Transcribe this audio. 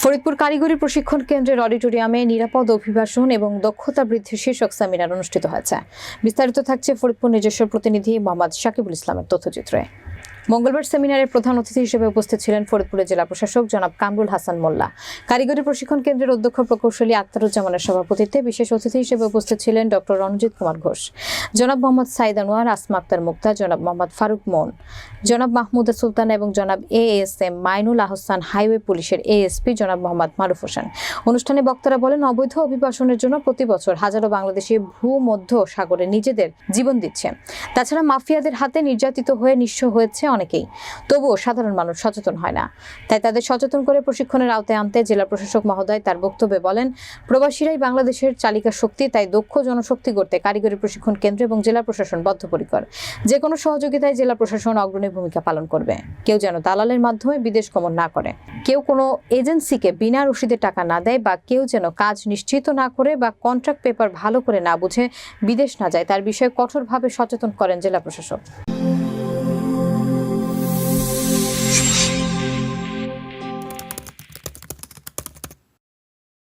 ফরিদপুর কারিগরি প্রশিক্ষণ কেন্দ্রের অডিটোরিয়ামে নিরাপদ অভিবাসন এবং দক্ষতা বৃদ্ধির শীর্ষক সেমিনার অনুষ্ঠিত হয়েছে। বিস্তারিত থাকছে ফরিদপুর নিজস্ব প্রতিনিধি মোহাম্মদ শাকিবুল ইসলামের তথ্যচিত্রে। মঙ্গলবার সেমিনারের প্রধান অতিথি হিসেবে উপস্থিত ছিলেন ফরিদপুরের জেলা প্রশাসক জনাব কামরুল হাসান মোল্লা। কারিগরি প্রশিক্ষণ কেন্দ্রের অধ্যক্ষ প্রকৌশলী আক্তারুজ্জামানের সভাপতিত্বে বিশেষ অতিথি হিসেবে উপস্থিত ছিলেন ডক্টর রণজিৎ কুমার ঘোষ, জনাব মোহাম্মদ সাইদ আনোয়ার, আসমা আক্তার মুক্তা, জনাব মোহাম্মদ ফারুক মন, জনাব মাহমুদা সুলতানা এবং জনাব ASM মাইনুল আহসান, হাইওয়ে পুলিশের ASP জনাব মোহাম্মদ মারুফ হোসেন। অনুষ্ঠানে বক্তারা বলেন, অবৈধ অভিবাসনের জন্য প্রতি বছর হাজারো বাংলাদেশি ভূমধ্য সাগরে নিজেদের জীবন দিচ্ছে। তাছাড়া মাফিয়াদের হাতে নির্যাতিত হয়ে নিঃস্ব হয়েছে অনেকেই, তবুও সাধারণ মানুষ সচেতন হয় না। তাই তাদের সচেতন করে প্রশিক্ষণের আওতায় আনতে জেলা প্রশাসক মহোদয় তার বক্তব্যে বলেন, প্রবাসীরাই বাংলাদেশের চালিকা শক্তি, তাই দক্ষ জনশক্তি গড়তে কারিগরি প্রশিক্ষণ কেন্দ্র এবং জেলা প্রশাসন বদ্ধপরিকর। যে কোনো সহযোগিতায় জেলা প্রশাসন অগ্রণী ভূমিকা পালন করবে। কেউ যেন দালালের মাধ্যমে বিদেশ গমন না করে, কেউ কোনো এজেন্সিকে বিনা রসিদে টাকা না দেয়, বা কেউ যেন কাজ নিশ্চিত না করে বা কন্ট্রাক্ট পেপার ভালো করে না বুঝে বিদেশ না যায়, তার বিষয়ে কঠোরভাবে সচেতন করেন জেলা প্রশাসক।